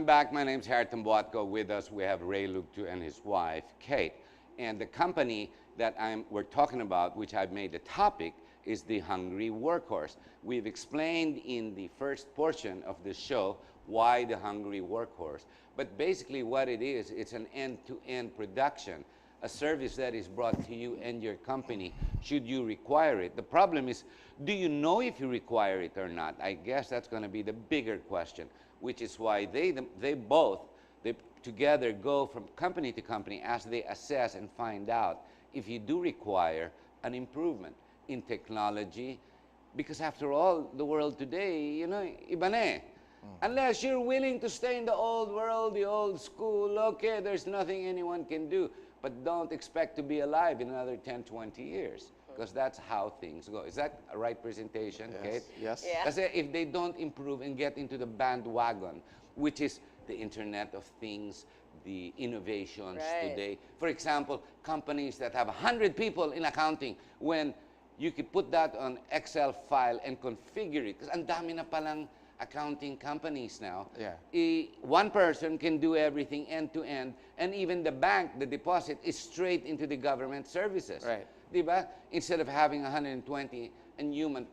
I'm back. My name's Harriton Boatco. With us, we have Ray Lugtu and his wife, Kate. And the company that we're talking about, which I've made the topic, is the Hungry Workhorse. We've explained in the first portion of the show why the Hungry Workhorse. But basically what it is, it's an end-to-end production, a service that is brought to you and your company should you require it. The problem is, do you know if you require it or not? I guess that's going to be the bigger question, which is why they together go from company to company as they assess and find out if you do require an improvement in technology. Because after all, the world today, you know, iba na eh. Unless you're willing to stay in the old world, the old school, okay, there's nothing anyone can do. But don't expect to be alive in another 10, 20 years. Because that's how things go. Is that a right presentation, Yes. Kate? Yes. Yeah. Kasi if they don't improve and get into the bandwagon, which is the Internet of Things, the innovations Right. today. For example, companies that have 100 people in accounting, when you could put that on Excel file and configure it, because ang dami na palang accounting companies now. Yeah. One person can do everything end to end, and even the bank, the deposit is straight into the government services. Right. Diba? Instead of having 120 and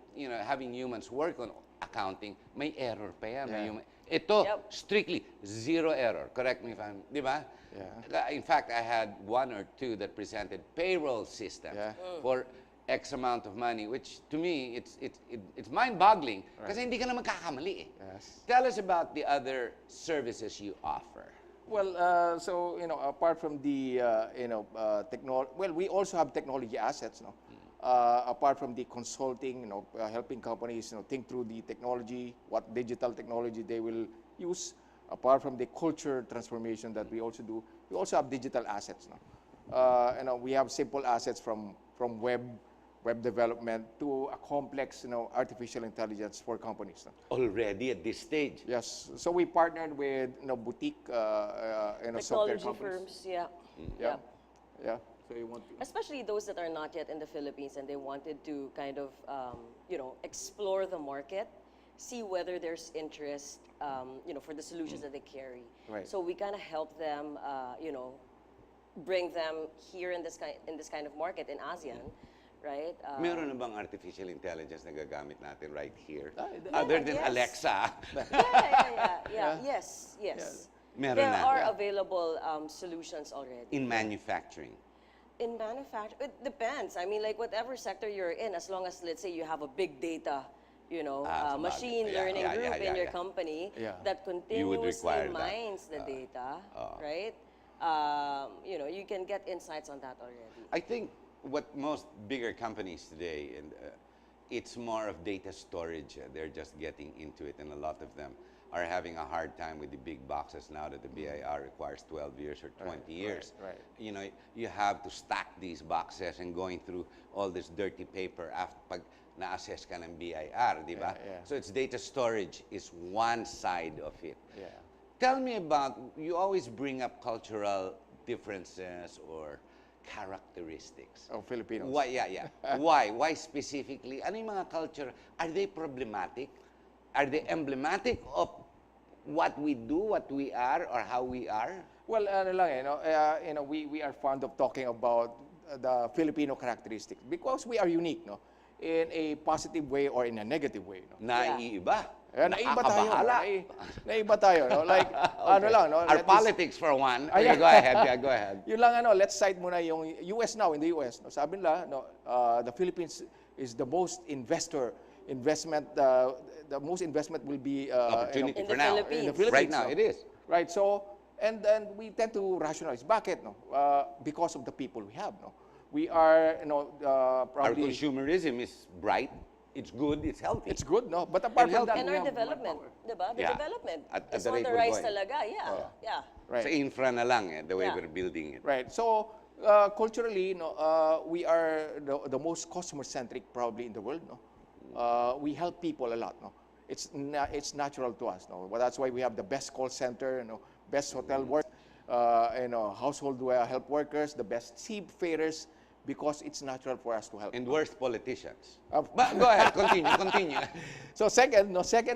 having humans work on accounting, may error pa yan. May Yeah. human. Ito, Yep. strictly zero error. Correct me if I'm, diba? Yeah. In fact, I had one or two that presented payroll systems Yeah. for X amount of money, which to me, it's mind-boggling Right. kasi hindi ka na magkakamali eh. Yes. Tell us about the other services you offer. Well, so apart from the technology, well, we also have technology assets, no. Apart from the consulting, helping companies, think through the technology, what digital technology they will use. Apart from the culture transformation that we also do, we also have digital assets, no. We have simple assets from web development to a complex, artificial intelligence for companies. No? Already at this stage. Yes. So we partnered with boutique software Technology companies. firms, yeah. Yeah. Yeah. So you want to, Especially those that are not yet in the Philippines and they wanted to kind of, explore the market, see whether there's interest, for the solutions that they carry. Right. So we kind of help them, bring them here in this kind of market in ASEAN, right? Meron na bang artificial intelligence na gagamit natin right here? Yeah, Other than yes. Alexa. Yeah. Yes. Meron There na. are available solutions already. In manufacturing. In manufacturing, it depends. I mean, like whatever sector you're in, as long as, let's say, you have a big data, sabagay. machine Yeah, learning yeah, group yeah, in your yeah. company Yeah. that require continuously that. mines the data, right? You can get insights on that already. I think what most bigger companies today, and it's more of data storage. They're just getting into it, and a lot of them are having a hard time with the big boxes now that the BIR requires 12 years or 20 years. right. You have to stack these boxes and going through all this dirty paper after pag na-assess ka ng BIR, di ba? Yeah. So it's data storage is one side of it. Yeah. Tell me about, you always bring up cultural differences or characteristics. Of Filipinos. Why? Yeah. Why? Why specifically? Ano yung mga culture? Are they problematic? Are they emblematic of what we do, what we are, or how we are? Well, we are fond of talking about the Filipino characteristics because we are unique, no, in a positive way or in a negative way, no. Naiiba. Naiba tayo, no? Nakakabahala. Naiba tayo, no? Like, no? Our Let us- politics for one. Ah, yeah. Okay, go ahead. Yeah, go ahead. Yun lang, let's cite muna yung US now, in the US. No? Sabi nila, the Philippines is the most the most investment will be Opportunity In for the now. Philippines. in the Philippines. Right now, no? it is. Right, so, and then we tend to rationalize. Bakit, no? Because of the people we have, no? We are, Our probably... consumerism is bright, it's good, it's healthy. It's good, no? But apart And from that, And we our have development, diba? The Yeah. development At is the on rate the we're rise going. talaga. Yeah. Right. Sa infra na lang, the way Yeah. we're building it. Right. So culturally, we are the most customer-centric probably in the world. No, we help people a lot. No, it's natural to us. No, well, that's why we have the best call center. Best hotel work. Household help workers, the best seafarers, because it's natural for us to help. And worst politicians. Of- But go ahead, continue. So second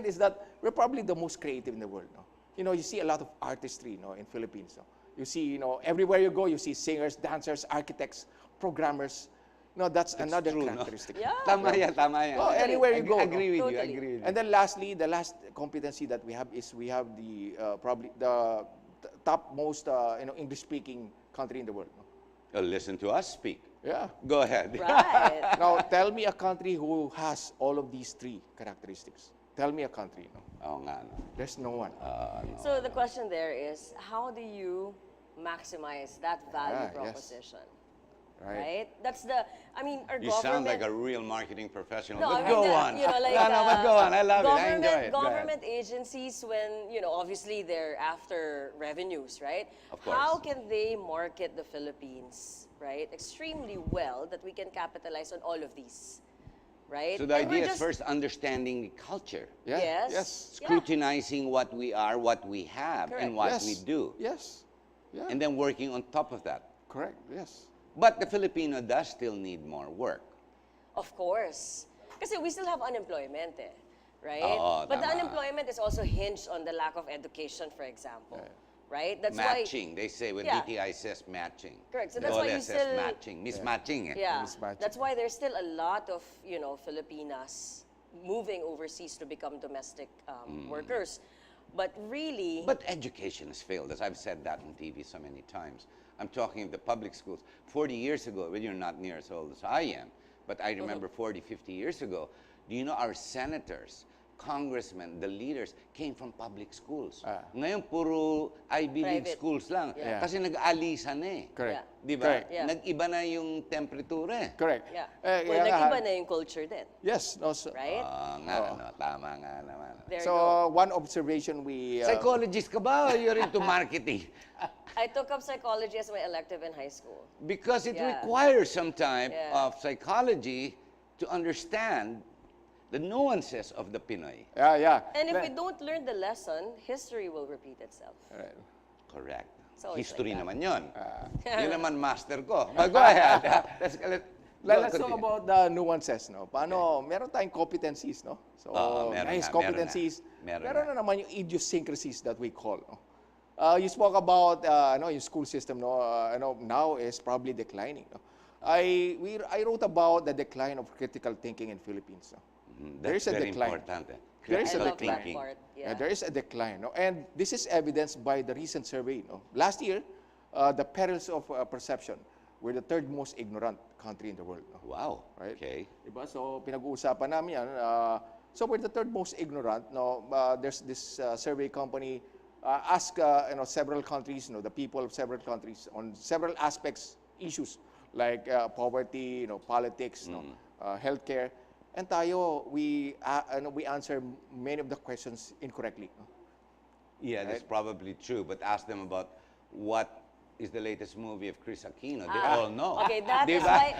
is that we're probably the most creative in the world. No? you see a lot of artistry, in Philippines. You see, everywhere you go, you see singers, dancers, architects, programmers. That's another true, no? characteristic. Yeah. Tama yan, tama yan. Oh, anywhere you go, Agree with you, Totally. agree with you. And then lastly, the last competency that we have is we have the probably the topmost English-speaking country in the world. Listen to us speak. Yeah. Go ahead. Right. Now tell me a country who has all of these three characteristics. Tell me a country. Oo nga, no? There's no one. So the question there is, how do you maximize that value Yes. proposition? Right. Right? That's the, I mean, our You government... sound like a real marketing professional. No, but I mean, go on. like, no, but go on. I love it. I enjoy it. Go ahead. Government agencies, when, obviously they're after revenues, right? Of course. How can they market the Philippines, right, extremely well that we can capitalize on all of these, right? So the And we're idea is just- first understanding the culture, Yeah. Yes. Yes. Yeah. scrutinizing what we are, what we have, and Correct. what Yes. we do, Yes. Yeah. and then working on top of that. Correct. Yes. But the Filipino does still need more work. Of course. Kasi we still have unemployment, right? Oo, But the tama. unemployment is also hinged on the lack of education, for example. Right? That's Matching, they say when Yeah. DTI says matching. Correct. So that's why you DOLE says still- matching, mismatching. why, yeah, mismatching. that's why there's still a lot of, Filipinas moving overseas to become domestic workers. But really, But education has failed, as I've said that on TV so many times. I'm talking of the public schools. 40 years ago, well, you're not near as old as I am, but I remember 40, 50 years ago, do you know our senators, congressmen, the leaders came from public schools. Ngayon, puro Ivy League Private. schools lang. Yeah. Kasi nag-alisan na eh. Correct. Yeah. Di ba? Correct. Yeah. Nag-iba na yung temperatura eh. Correct. yeah. Eh, Well, kaya nga, nag-iba na yung culture din, Yes. No, so, right? Nga, tama nga naman. There you so go. one observation we Psychologist ka ba o you're into marketing? I took up psychology as my elective in high school. Because it Yeah. requires some type Yeah. of psychology to understand the nuances of the Pinoy. yeah. And if we don't learn the lesson, history will repeat itself. Right. Correct. It's always History like that. naman yun. Yun naman master ko. But go ahead. Let's talk about the nuances, Paano, meron tayong competencies, So, meron nice nga, competencies. meron Meron nga. na naman yung idiosyncrasies that we call, You spoke about, yung school system, now is probably declining, I wrote about the decline of critical thinking in Philippines, There is That's a very decline. important. There is I a love decline. that part. Yeah. There is a decline, And this is evidenced by the recent survey, Last year, the perils of perception were the third most ignorant country in the world, Wow. Right? Okay. Diba? So, pinag-uusapan namin yan. So, we're the third most ignorant. There's this survey company ask several countries, the people of several countries on several aspects, issues like poverty, politics, healthcare. And tayo, we answer many of the questions incorrectly. Yeah, that's probably true. But ask them about what is the latest movie of Chris Aquino. They Ah, all know. Okay, that is Diba? why,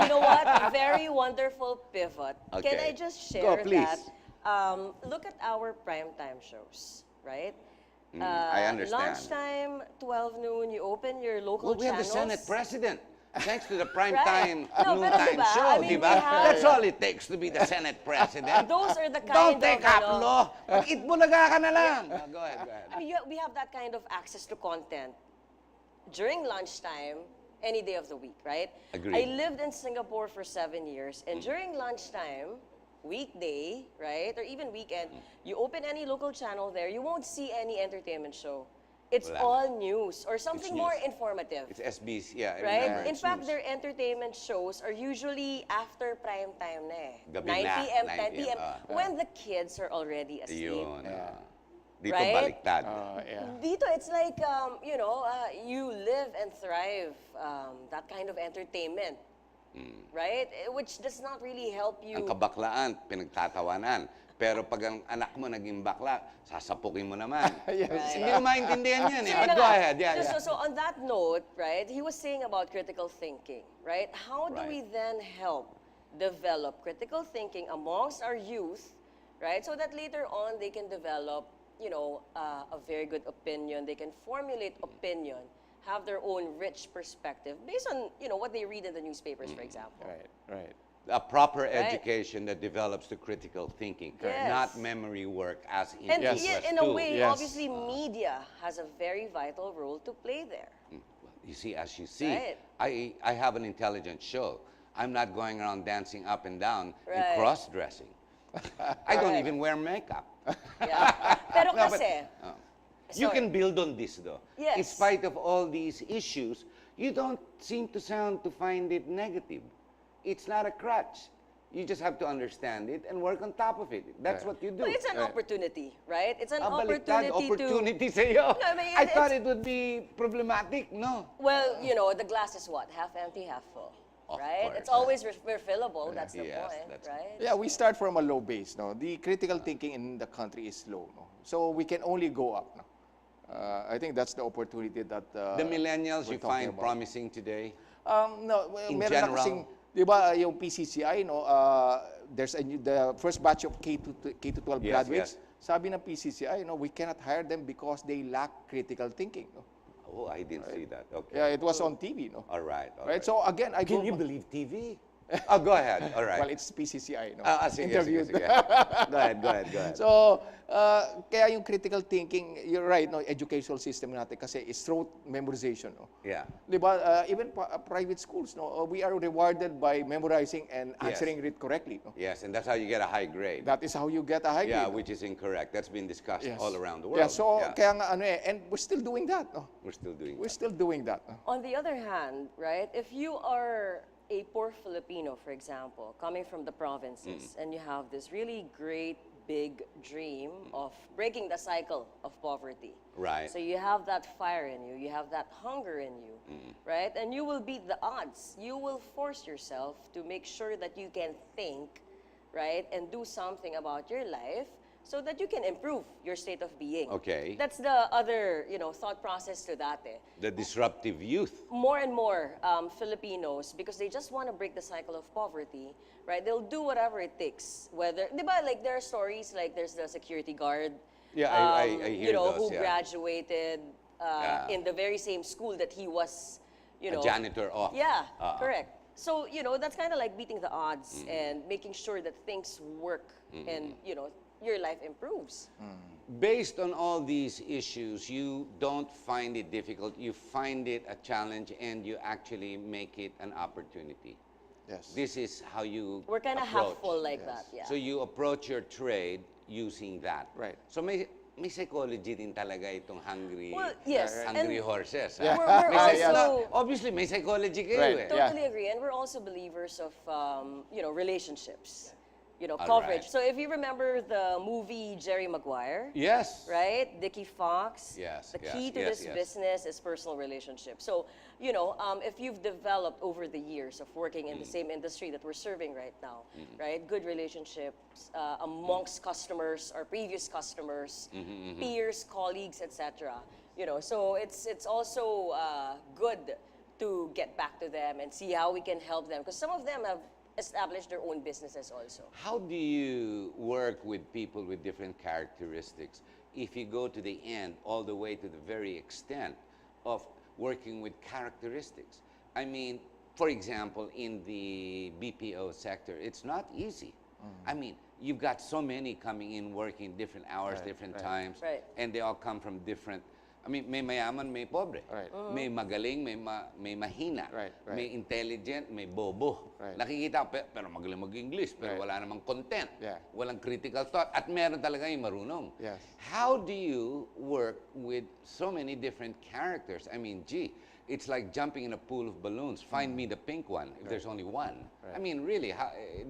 you know what? Very wonderful pivot. Can Okay. I just Go, share please. that? Look at our primetime shows, right? I understand. Lunchtime, 12 noon, you open your local Well, we have the channels. Senate president. Thanks to the prime Right. time, No, pero noontime diba? show, I mean, diba? we have- That's all it takes to be the Senate president. Those are the Don't kind take of, up law. Mag-itbulaga ka na lang. Go ahead, go ahead. I mean, we have that kind of access to content during lunchtime, any day of the week, right? Agreed. I lived in Singapore for 7 years, and during lunchtime, weekday, right, or even weekend, you open any local channel there, you won't see any entertainment show. It's Wala. all news or something more news. informative. It's SBC, yeah. I Right? remember. In It's fact, news. their entertainment shows are usually after prime time na eh. Gabi 9 na, p.m., 9 10 p.m. p.m., when the kids are already asleep. Yun. Dito Right? baliktad. Yeah. Dito, it's like, you live and thrive that kind of entertainment. Right? Which does not really help you. Ang kabaklaan, pinagtatawanan. Pero pag ang anak mo naging bakla, sasapukin mo naman. Yes. Hindi ko maintindihan yan eh. So, But yun go na nga. ahead. Yeah, yeah. So on that note, right, he was saying about critical thinking, right? How do we Right. then help develop critical thinking amongst our youth, right? So that later on they can develop, a very good opinion. They can formulate opinion, have their own rich perspective based on, what they read in the newspapers, for example. Right. A proper education that develops the critical thinking, Yes. not memory work as in And T yeah, plus in a 2. way, Yes. obviously, media has a very vital role to play there. You see, as you see, Right. I have an intelligent show. I'm not going around dancing up and down Right. and cross-dressing. I don't Right. even wear makeup. Yeah. Pero No, but- kasi, You sorry. can build on this, though. In Yes. spite of all these issues, you don't seem to find it negative. It's not a crutch. You just have to understand it and work on top of it. That's what you do. Well, it's an opportunity, right? It's an Baliktad, opportunity to. sa'yo. No, I mean, I thought it would be problematic. No. Well, you know, the glass is what? Half empty, half full. Of Right? course, It's always refillable. That's the Yes, point, that's- right? Yeah, we start from a low base. No, the critical thinking in the country is low. No, so we can only go up. No, I think that's the opportunity that The millennials we're you talking find about. promising today? No, In meron na general? kasing, di ba, yung PCCI, no, there's the first batch of K to 12 Yes, graduates. yes. Sabi ng PCCI, no, we cannot hire them because they lack critical thinking. No? Oh, I didn't see that. Okay. Yeah, it was on TV. No, All right. all right. So again, I Can go. you believe TV? Oh, go ahead. All right. Well, it's PCCI. No, Sige, interviewed. sige. Go ahead, go ahead, go ahead. So, kaya yung critical thinking, you're right, no, educational system natin kasi is rote memorization. No? Yeah. Di ba, even private schools, no, we are rewarded by memorizing and Yes. answering it correctly. No? Yes, and that's how you get a high grade. That is how you get a high Yeah, grade. which is incorrect. That's been discussed Yes. all around the world. Yeah, so kaya nga ano and we're still doing that. No? We're still doing We're that. still doing that. No? On the other hand, right, if you are a poor Filipino, for example, coming from the provinces, and you have this really great big dream of breaking the cycle of poverty. Right. So you have that fire in you, you have that hunger in you, right? And you will beat the odds. You will force yourself to make sure that you can think, right, and do something about your life so that you can improve your state of being. Okay. That's the other, thought process to that. The disruptive youth. More and more Filipinos, because they just want to break the cycle of poverty, right? They'll do whatever it takes. Whether, di ba, like there are stories like there's the security guard, Yeah, I hear those, who yeah. graduated Yeah. in the very same school that he was, A janitor off. Yeah, Uh-uh. correct. So, that's kind of like beating the odds and making sure that things work and, your life improves. Based on all these issues, you don't find it difficult. You find it a challenge and you actually make it an opportunity. Yes. This is how you We're kind of approach. half full like that, yeah. So you approach your trade using that. Right. So may psychology din talaga itong hungry, Well, yes, hungry and horses. Yeah. we're May also... obviously, may psychology kayo Right. eh. Yeah. Totally agree, and we're also believers of relationships, All coverage. right. So if you remember the movie Jerry Maguire, Yes. right, Dickie Fox, Yes, the yes, key to yes, this yes. business is personal relationships. So if you've developed over the years of working in the same industry that we're serving right now, right, good relationships amongst customers or previous customers, peers, colleagues, etc. So it's also good to get back to them and see how we can help them, because some of them have established their own businesses also. How do you work with people with different characteristics if you go to the end, all the way to the very extent of working with characteristics? I mean, for example, in the BPO sector, it's not easy. I mean, you've got so many coming in working different hours, different times, Right. and they all come from different. I mean, may mayaman, may pobre. Right. May magaling, may mahina. Right, right. May intelligent, may bobo. Right. Nakikita, pero magaling mag-English, pero Right. wala namang content. Yeah. Walang critical thought. At meron talaga yung marunong. Yes. How do you work with so many different characters? I mean, gee, it's like jumping in a pool of balloons. Find me the pink one if there's only one. I mean, really,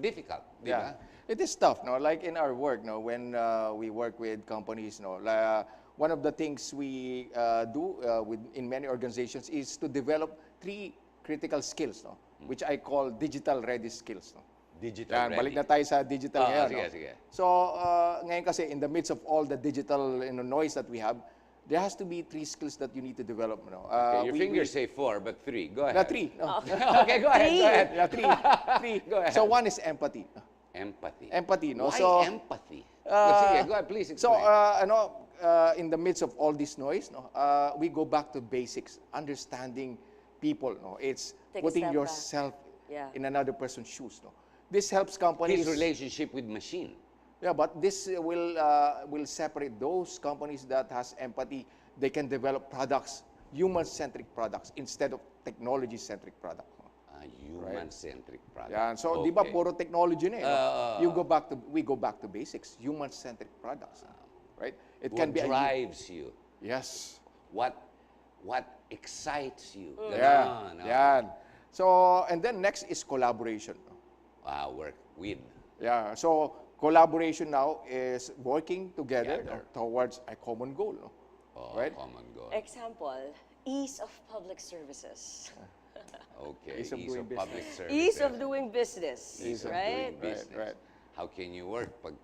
difficult. Di ba? It is tough, no? Like in our work, no, when we work with companies, no, one of the things we do in many organizations is to develop 3 critical skills, no, which I call digital ready skills, no. Digital Yan, ready. balik na tayo sa digital ngayon, sige, no? sige. So, ngayon kasi in the midst of all the digital noise that we have, there has to be 3 skills that you need to develop, no. Okay, your fingers say 4, but 3. Go ahead. Na 3. No. Okay, go ahead, go ahead. Yeah, 3. Go ahead. So one is empathy. Empathy. Empathy, no? Why So, empathy? Sige, go ahead, please So, explain. in the midst of all this noise, no, we go back to basics, understanding people. No, it's Take a putting step back. yourself Yeah. in another person's shoes. No, This helps companies. His relationship with machine. Yeah, but this will separate those companies that has empathy. They can develop products, human-centric products, instead of technology-centric products. A human-centric product. Yeah, so di ba puro technology na eh, no? We go back to basics, human-centric products, right? It What can be drives you? yes. What excites you? Yeah. Ganon, no? Yeah. So and then next is collaboration. No? Work with. Yeah. So collaboration now is working together Together. towards a common goal, no? Right? Common goal. Example, ease of public services. Okay. Ease of doing public services. Ease of doing business, Ease of right? doing business. Right. How can you work? Pag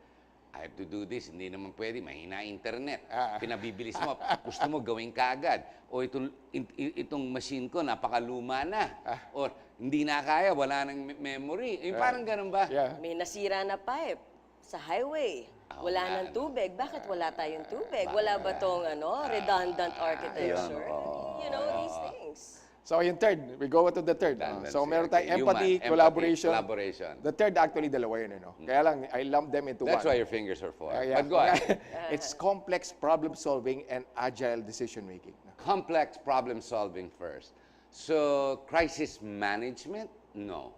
I have to do this, hindi naman pwede, mahina internet. Pinabibilis mo, gusto mo gawin kaagad. O itong machine ko, napakaluma na. Or hindi na kaya, wala nang memory. Parang ganun ba? Yeah. May nasira na pipe sa highway. Oo Wala nga, nang tubig. Bakit wala tayong tubig? Bakit Wala ba tong redundant architecture? Ayun, You know, these things. So yung third, we go to the third. So meron tayong empathy, collaboration. Collaboration. The third actually dalawa yun, you know. Kaya lang, I lump them into That's one. why your fingers are for. Yeah. But go ahead. It's complex problem solving and agile decision making. Complex problem solving first. So, crisis management? No.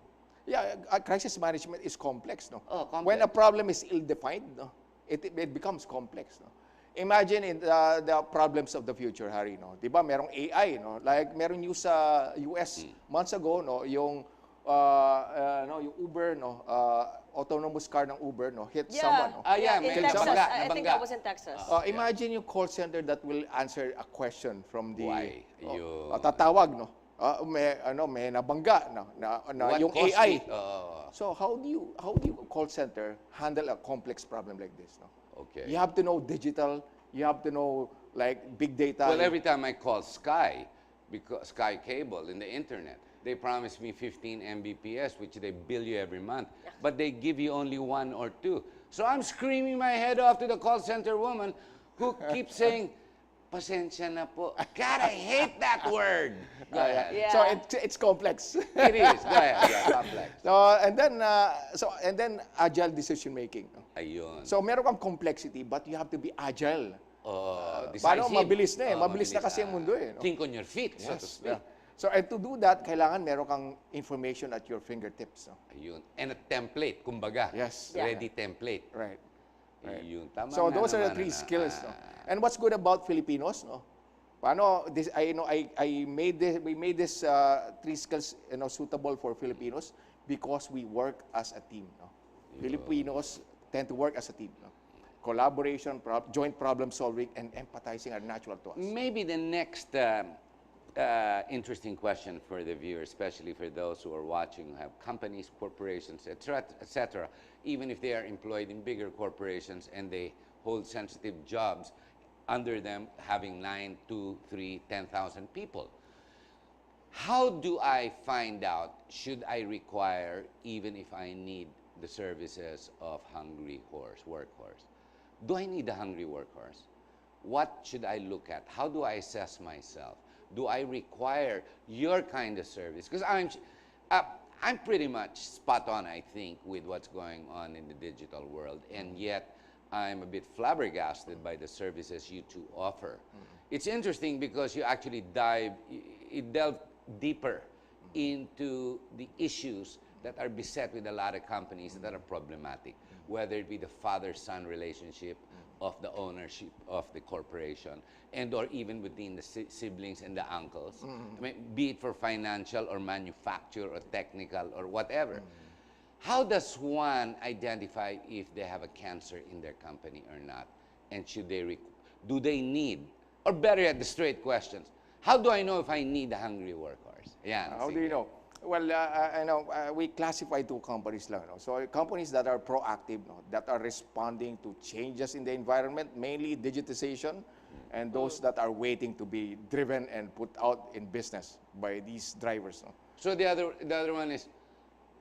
Yeah, crisis management is complex, no? Oh, complex. When a problem is ill-defined, no, it becomes complex, no? Imagine in the problems of the future, Harry, no? Diba, merong AI, no? Like, meron news sa US months ago, no? Yung Uber, no? Autonomous car ng Uber, no? Hit someone, no? Yeah, in may Texas. nabangga, I think nabangga. that was in Texas. Imagine yung call center that will answer a question from the Why? tatawag, no? May nabangga, no? What Yung caused AI. it? So how do you call center handle a complex problem like this, no? Okay. You have to know digital, you have to know like big data. Well, every time I call Sky, because Sky Cable in the internet, they promise me 15 Mbps, which they bill you every month, but they give you only 1 or 2. So I'm screaming my head off to the call center woman who keeps saying, pasensya na po. God, I hate that word. Go ahead. Yeah. So it's complex. It is. Go ahead. Yeah, complex. And then agile decision making. No? Ayun. So meron kang complexity, but you have to be agile. Decisive. Paano mabilis na eh. Oh, Mabilis na kasi ang mundo eh. No? Think on your feet, so to speak. Yeah. So and to do that, kailangan meron kang information at your fingertips. No? Ayun. And a template, kumbaga. Yes. Yeah. Ready template. Right. Ayun. Tama So nga those are the naman, three skills. No? And what's good about Filipinos, no? Paano this? We made this three skills, suitable for Filipinos because we work as a team. No? Filipinos tend to work as a team. No? Collaboration, joint problem solving, and empathizing are natural to us. Maybe the next interesting question for the viewers, especially for those who are watching, who have companies, corporations, etc., even if they are employed in bigger corporations and they hold sensitive jobs, under them having 9, 2, 3, 10,000 people. How do I find out, should I require, even if I need the services of hungry workhorse? Do I need a hungry workhorse? What should I look at? How do I assess myself? Do I require your kind of service? Because I'm pretty much spot on, I think, with what's going on in the digital world, and yet I'm a bit flabbergasted by the services you two offer. It's interesting because you actually delve deeper into the issues that are beset with a lot of companies that are problematic, whether it be the father-son relationship of the ownership of the corporation, and or even between the siblings and the uncles. I mean, be it for financial or manufacture or technical or whatever. How does one identify if they have a cancer in their company or not? And do they need, or better yet, the straight questions. How do I know if I need a hungry workhorse? Yeah. How do you know? Well, we classify two companies lang. No? So companies that are proactive, no? That are responding to changes in the environment, mainly digitization, and those that are waiting to be driven and put out in business by these drivers. No? So the other one is,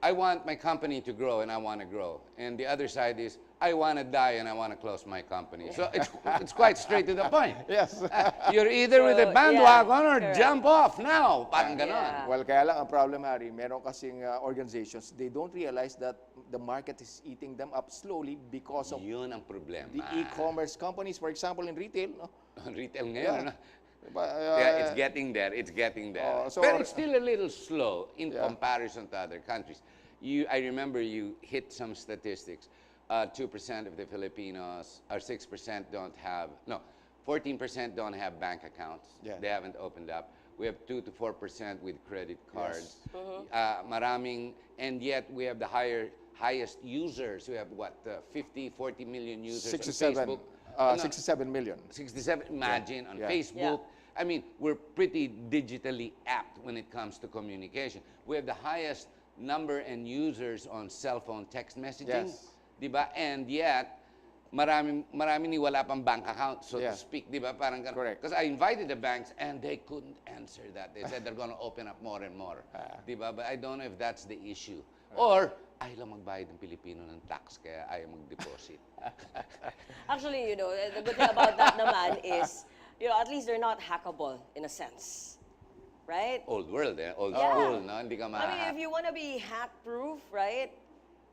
I want my company to grow and I want to grow. And the other side is, I want to die and I want to close my company. So it's quite straight to the point. Yes. You're either with So, a bandwagon yeah, or correct. jump off now. Parang ganon. Yeah. Well, kaya lang ang problem, Harry, meron kasing organizations, they don't realize that the market is eating them up slowly because of Yun ang problema. the e-commerce companies, for example, in retail. No? Retail ngayon. Yeah. No? But, Yeah, it's getting there. It's getting there. Oh, so- but it's still a little slow in Yeah. comparison to other countries. I remember you hit some statistics. 2% of the Filipinos, or 6% don't have, no, 14% don't have bank accounts. Yeah. They haven't opened up. We have 2 to 4% with credit cards. Mm-hmm. Maraming, and yet we have the highest users. We have what, 50, 40 million users on 67, Facebook. No, 67 million. 67, imagine, on Yeah. Facebook. Yeah. I mean, we're pretty digitally apt when it comes to communication. We have the highest number and users on cell phone text messaging. Yes. Diba? And yet, marami ni wala pang bank account, so Yeah. to speak. Diba? Parang ganun. Correct. Because I invited the banks and they couldn't answer that. They said they're going to open up more and more. Diba? But I don't know if that's the issue. Or, ayaw lang magbayad ng Pilipino ng tax, kaya ayaw mag-deposit. Actually, you know, the good thing about that naman is, you know, at least they're not hackable in a sense, right? Old world, eh? Old Yeah. school, no? Hindi ka I mean, mahahack. if you want to be hack-proof, right?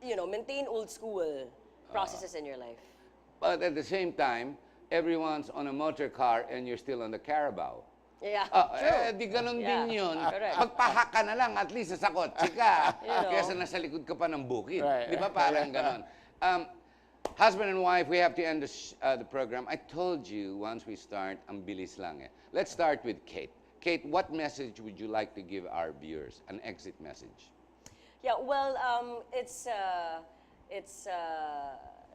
You know, maintain old school processes in your life. But at the same time, everyone's on a motor car and you're still on the Carabao. Yeah, Eh, di ganun Yeah, din yun. correct. Magpahack ka na lang, at least sa kotse ka. You know. Kesa nasa likod ka pa ng bukid. Right. Di ba parang ganon? Husband and wife, we have to end the program. I told you once we start, ang bilis lang eh. Let's start with Kate. Kate, what message would you like to give our viewers? An exit message. Yeah, well,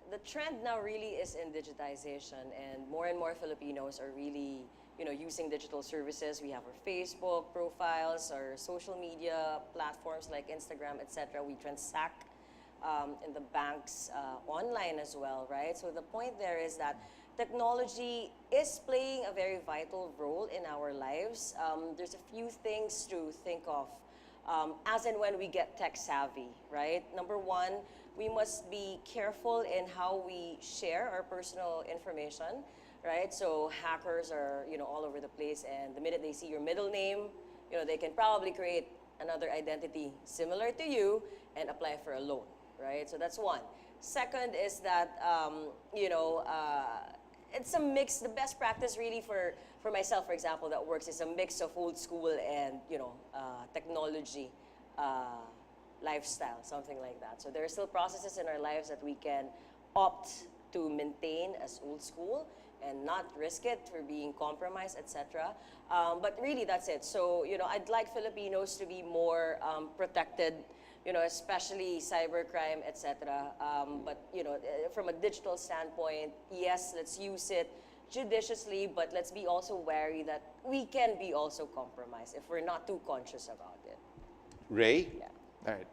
the trend now really is in digitization, and more Filipinos are really, you know, using digital services. We have our Facebook profiles, our social media platforms like Instagram, etc. We transact in the banks online as well, right? So the point there is that technology is playing a very vital role in our lives. There's a few things to think of as and when we get tech savvy, right? Number one, we must be careful in how we share our personal information, right? So hackers are, you know, all over the place, and the minute they see your middle name, you know, they can probably create another identity similar to you and apply for a loan, right? So that's one. Second is that, you know, it's a mix. The best practice really for myself, for example, that works is a mix of old school and, you know, technology lifestyle, something like that. So there are still processes in our lives that we can opt to maintain as old school and not risk it for being compromised, etc. But really, that's it. So, you know, I'd like Filipinos to be more protected, you know, especially cybercrime, etc. But, you know, from a digital standpoint, yes, let's use it judiciously, but let's be also wary that we can be also compromised if we're not too conscious about it. Ray? Yeah. All right.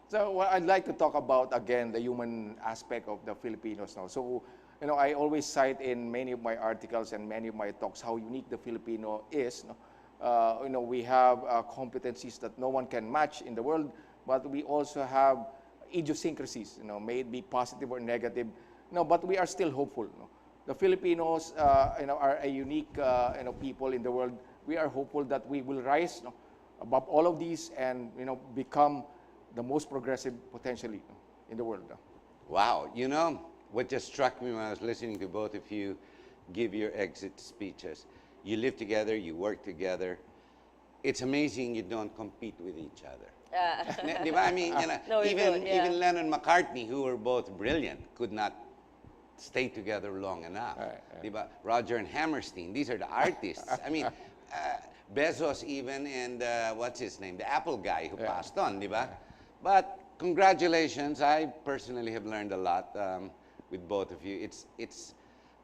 So what I'd like to talk about again the human aspect of the Filipinos now. So, you know, I always cite in many of my articles and many of my talks how unique the Filipino is. No? You know, we have competencies that no one can match in the world, but we also have idiosyncrasies. You know, may it be positive or negative. No, but we are still hopeful. No? The Filipinos, you know, are a unique, you know, people in the world. We are hopeful that we will rise, no, above all of these and, you know, become the most progressive potentially, no, in the world. No? Wow. You know, what just struck me when I was listening to both of you give your exit speeches. You live together, you work together. It's amazing you don't compete with each other. Di ba? I mean, you know, No, we don't, yeah. even Lennon McCartney, who were both brilliant, could not stay together long enough. Di ba? Roger and Hammerstein, these are the artists. I mean, Bezos even, and what's his name? The Apple guy who passed on, di ba? But congratulations. I personally have learned a lot with both of you. It's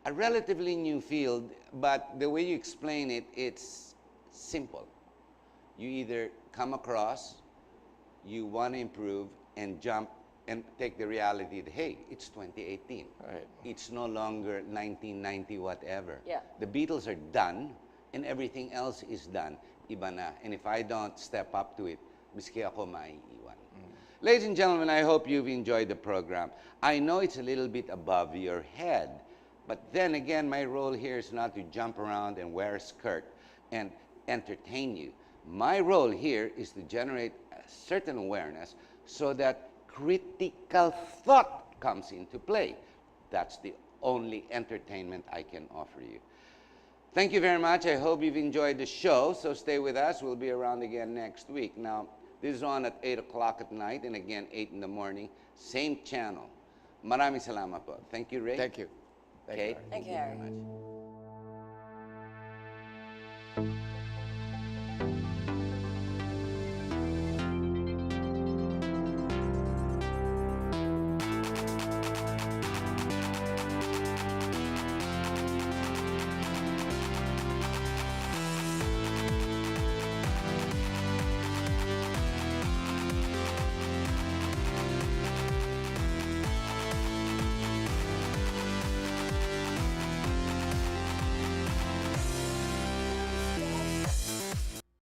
a relatively new field, but the way you explain it, it's simple. You either come across, you want to improve, and jump and take the reality that, hey, it's 2018. Right. It's no longer 1990 whatever. Yeah. The Beatles are done, and everything else is done. Iba na. And if I don't step up to it, miski ako maiiwan. Ladies and gentlemen, I hope you've enjoyed the program. I know it's a little bit above your head, but then again, my role here is not to jump around and wear a skirt and entertain you. My role here is to generate a certain awareness so that critical thought comes into play. That's the only entertainment I can offer you. Thank you very much. I hope you've enjoyed the show. So stay with us. We'll be around again next week. Now, this is on at 8 o'clock at night and again 8 in the morning. Same channel. Maraming salamat po. Thank you, Ray. Thank you. Kate. Thank you, Harry. Much.